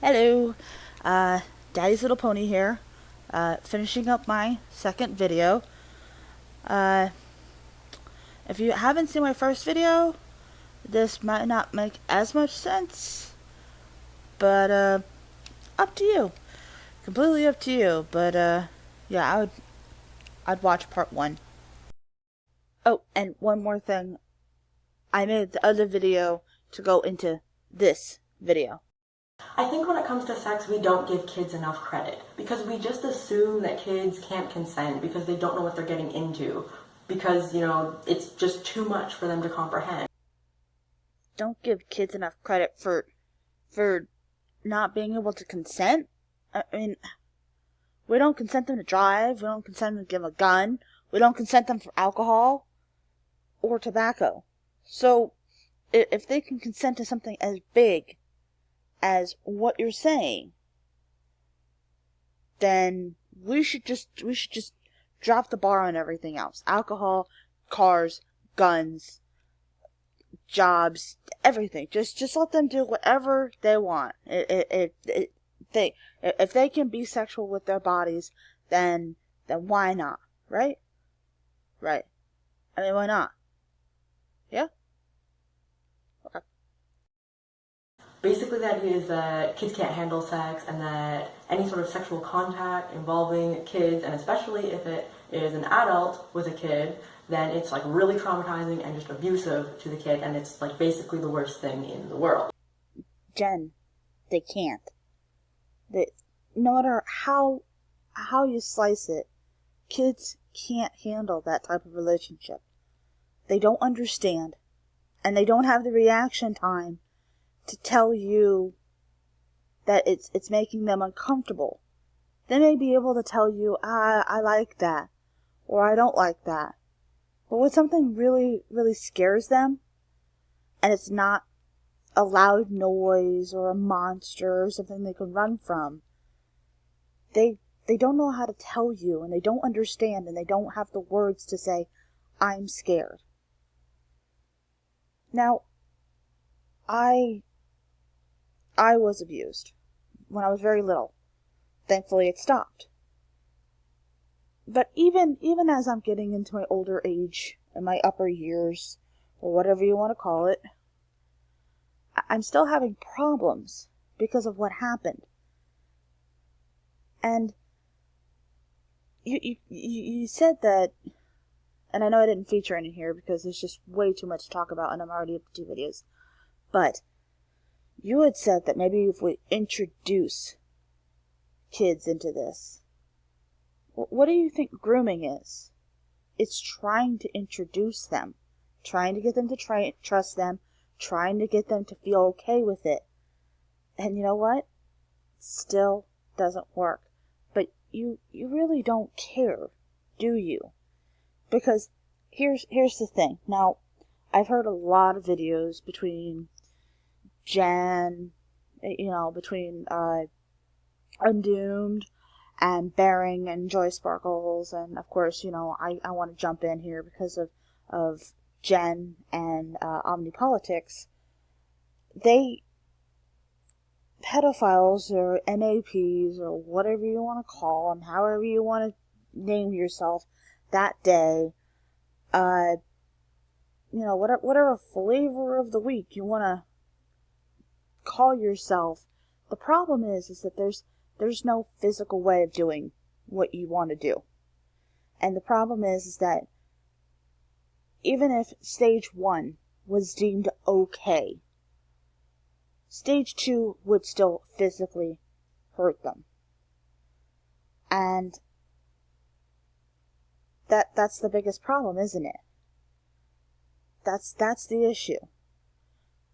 Hello, Daddy's Little Pony here, finishing up my second video. Uh, if you haven't seen my first video, this might not make as much sense, but, up to you. Completely up to you, but, yeah, I'd watch part one. Oh, and one more thing. I made the other video to go into this video. I think when it comes to sex, we don't give kids enough credit because we just assume that kids can't consent because they don't know what they're getting into because, it's just too much for them to comprehend. Don't give kids enough credit for not being able to consent. I mean, we don't consent them to drive, we don't consent them to give them a gun, we don't consent them for alcohol or tobacco. So, if they can consent to something as big as what you're saying, then we should just drop the bar on everything else. Alcohol, cars, guns, jobs, everything. Just let them do whatever they want. If they can be sexual with their bodies, then why not? Right? Right. I mean, why not? Yeah? Okay. Basically, the idea is that kids can't handle sex and that any sort of sexual contact involving kids, and especially if it is an adult with a kid, then it's like really traumatizing and just abusive to the kid, and it's like basically the worst thing in the world. Jen, they can't. No matter how you slice it, kids can't handle that type of relationship. They don't understand, and they don't have the reaction time to tell you that it's making them uncomfortable. They may be able to tell you, I like that, or I don't like that. But when something really, really scares them, and it's not a loud noise or a monster or something they can run from, they don't know how to tell you, and they don't understand, and they don't have the words to say, I'm scared. Now, I was abused when I was very little. Thankfully, it stopped. But even as I'm getting into my older age, and my upper years, or whatever you want to call it, I'm still having problems because of what happened. And you said that, and I know I didn't feature any here because there's just way too much to talk about, and I'm already up to 2 videos, but you had said that maybe if we introduce kids into this. What do you think grooming is? It's trying to introduce them, trying to get them to trust them, trying to get them to feel okay with it. And you know what? Still doesn't work. But you really don't care, do you? Because here's the thing. Now, I've heard a lot of videos between Jen, between Undoomed and Bearing and JoySparkles, and of course, I want to jump in here because of Jen and Omnipolitics. Pedophiles or NAPs or whatever you want to call them, however you want to name yourself that day, whatever flavor of the week you want to call yourself. The problem is that there's no physical way of doing what you want to do. And the problem is that even if stage 1 was deemed okay, stage 2 would still physically hurt them. And that's the biggest problem, isn't it? That's the issue.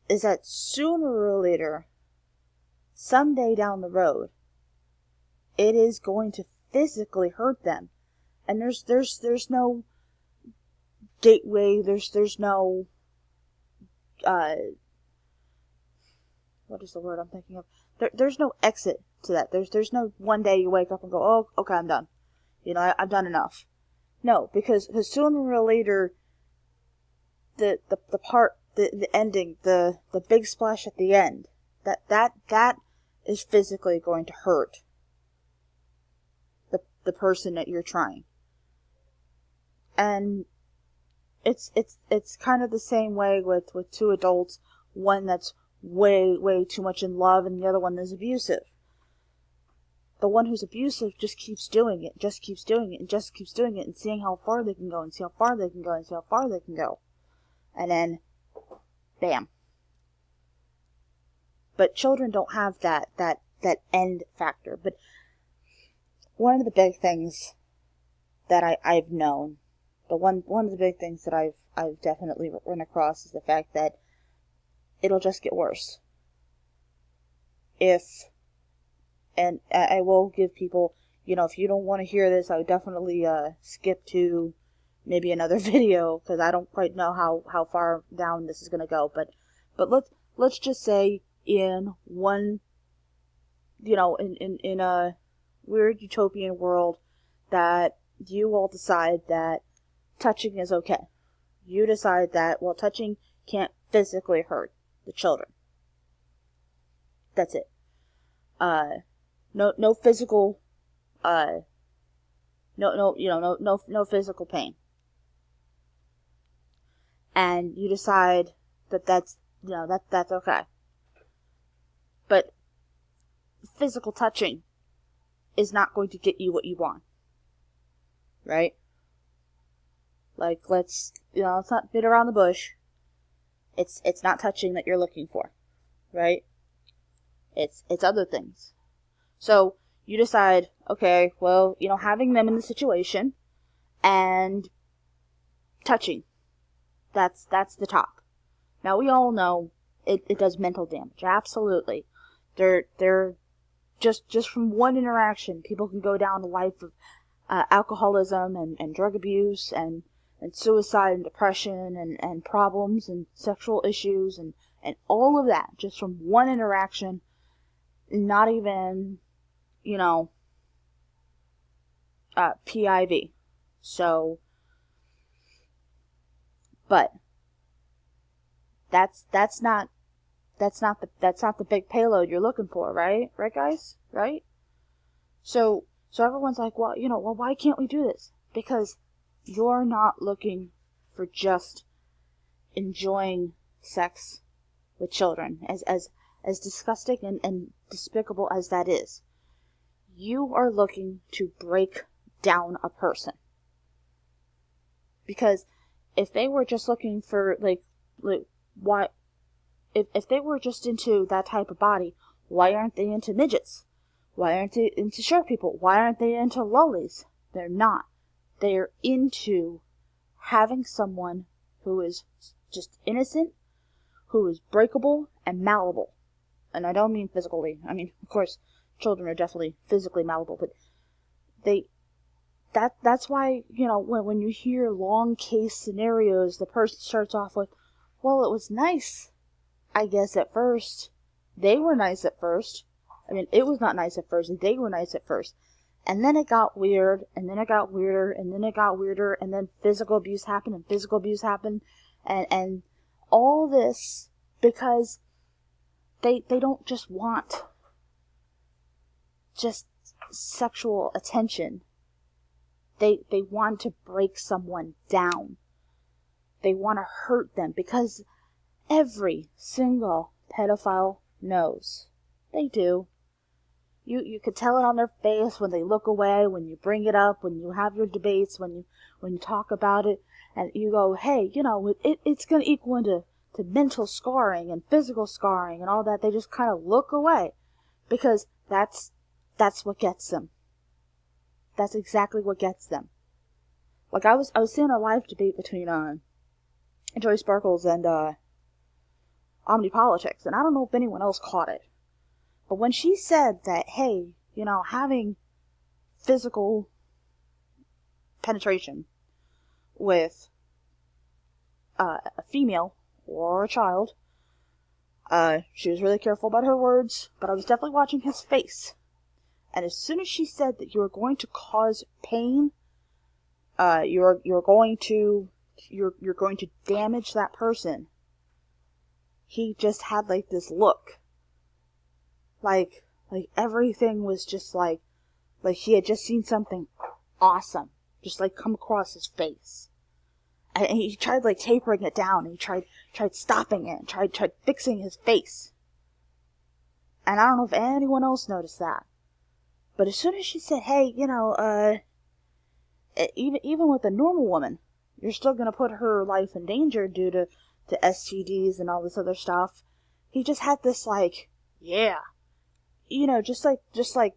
Is that sooner or later, someday down the road, it is going to physically hurt them. And there's no gateway, there's no what is the word I'm thinking of? There's no exit to that. There's no one day you wake up and go, oh, okay, I'm done. I've done enough. No, because sooner or later, the part, the ending, the big splash at the end, that is physically going to hurt the person that you're trying. And it's kind of the same way with two adults, one that's way too much in love and the other one is abusive. The one who's abusive just keeps doing it, and keeps doing it, and seeing how far they can go, and see how far they can go, and see how far they can go. And then, bam. But children don't have that end factor. But one of the big things that I've known, one of the big things that I've definitely run across is the fact that it'll just get worse. And I will give people, if you don't want to hear this, I would definitely skip to maybe another video, because I don't quite know how far down this is going to go. But let's just say in one, in a weird utopian world that you all decide that touching is okay. You decide that, well, touching can't physically hurt the children. That's it. No physical, no physical pain. And you decide that's okay. But physical touching is not going to get you what you want. Right? Like, let's not beat around the bush. It's not touching that you're looking for. Right? It's other things. So, you decide, okay, well, having them in the situation and touching, that's the top. Now, we all know it does mental damage. Absolutely. They're just from one interaction, people can go down a life of alcoholism and drug abuse and suicide and depression and problems and sexual issues and all of that just from one interaction, not even, PIV. So, but that's not the big payload you're looking for, right? Right, guys? Right? So everyone's like, well, why can't we do this? Because you're not looking for just enjoying sex with children, as disgusting and despicable as that is. You are looking to break down a person. Because if they were just looking for, why, if they were just into that type of body, why aren't they into midgets? Why aren't they into short people? Why aren't they into lollies? They're not. They're into having someone who is just innocent, who is breakable and malleable. And I don't mean physically. I mean, of course, children are definitely physically malleable, but that's why, when you hear long case scenarios, the person starts off with, well, it was nice, I guess, at first. They were nice at first. I mean, it was not nice at first. They were nice at first. And then it got weird, and then it got weirder, and then it got weirder, and then physical abuse happened, and all this because they don't just want just sexual attention. They want to break someone down. They want to hurt them, because every single pedophile knows. They do. You could tell it on their face when they look away, when you bring it up, when you have your debates, when you talk about it, and you go, hey, it's going to equal into mental scarring and physical scarring and all that. They just kind of look away, because that's what gets them. That's exactly what gets them. Like, I was seeing a live debate between JoySparkle and Omnipolitics, and I don't know if anyone else caught it. But when she said that, hey, having physical penetration with a female or a child, she was really careful about her words, but I was definitely watching his face. And as soon as she said that you are going to cause pain, you're going to damage that person, he just had like this look. Like, Like, everything was just like he had just seen something awesome, just like come across his face. And he tried like tapering it down, and he tried stopping it, and tried fixing his face. And I don't know if anyone else noticed that. But as soon as she said, hey, even with a normal woman, you're still going to put her life in danger due to STDs and all this other stuff. He just had this like, yeah. Just like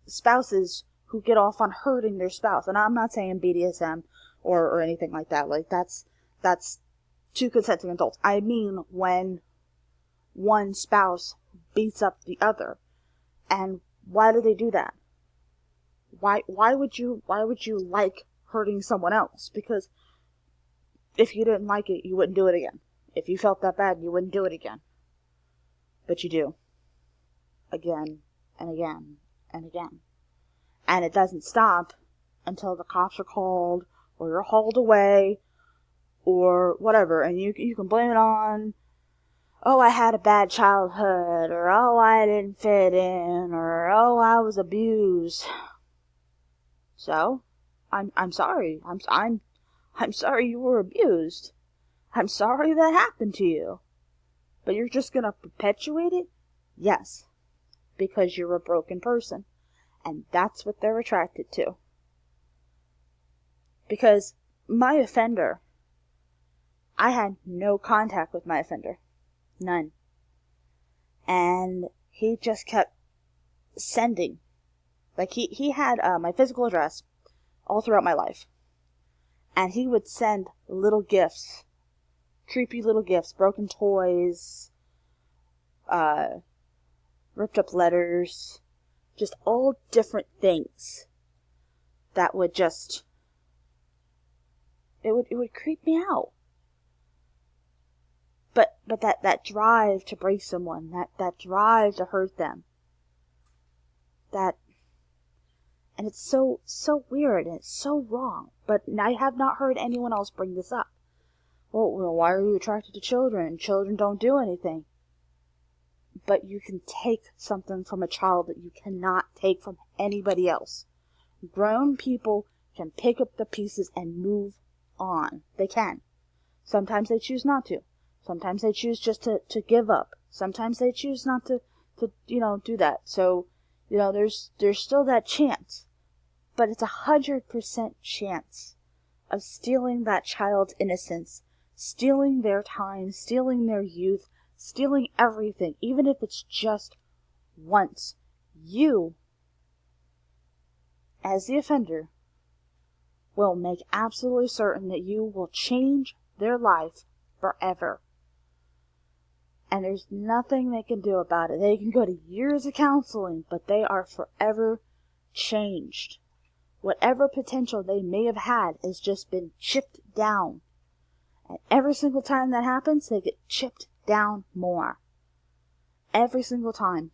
spouses who get off on hurting their spouse. And I'm not saying BDSM or anything like that. Like, that's two consenting adults. I mean when one spouse beats up the other. And why do they do that? Why would you like hurting someone else? Because if you didn't like it, you wouldn't do it again. If you felt that bad, you wouldn't do it again. But you do. Again and again and again. And it doesn't stop until the cops are called, or you're hauled away, or whatever. And you can blame it on, oh, I had a bad childhood, or oh, I didn't fit in, or oh, I was abused. So, I'm sorry. I'm sorry you were abused. I'm sorry that happened to you. But you're just gonna perpetuate it? Yes. Because you're a broken person. And that's what they're attracted to. Because my offender, I had no contact with my offender. None. And he just kept sending. Like, he had my physical address all throughout my life. And he would send little gifts. Creepy little gifts. Broken toys. Ripped up letters. Just all different things. That would just... It would creep me out. But that drive to break someone, that drive to hurt them, and it's so weird, and it's so wrong. But I have not heard anyone else bring this up. Well, why are you attracted to children? Children don't do anything. But you can take something from a child that you cannot take from anybody else. Grown people can pick up the pieces and move on. They can. Sometimes they choose not to. Sometimes they choose just to give up. Sometimes they choose not to do that. So, there's still that chance. But it's 100% chance of stealing that child's innocence, stealing their time, stealing their youth, stealing everything, even if it's just once. You, as the offender, will make absolutely certain that you will change their life forever. And there's nothing they can do about it. They can go to years of counseling, but they are forever changed. Whatever potential they may have had has just been chipped down. And every single time that happens, they get chipped down more. Every single time.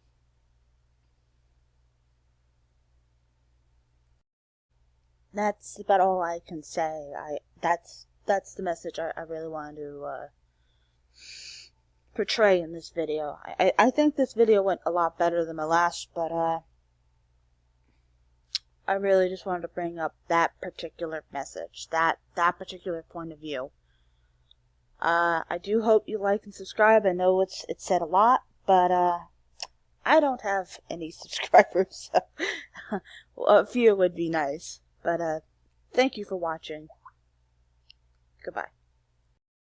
That's about all I can say. That's the message I really wanted to portray in this video. I think this video went a lot better than my last, but I really just wanted to bring up that particular message, that particular point of view. I do hope you like and subscribe. I know it's said a lot, but I don't have any subscribers, so a few would be nice. But thank you for watching. Goodbye.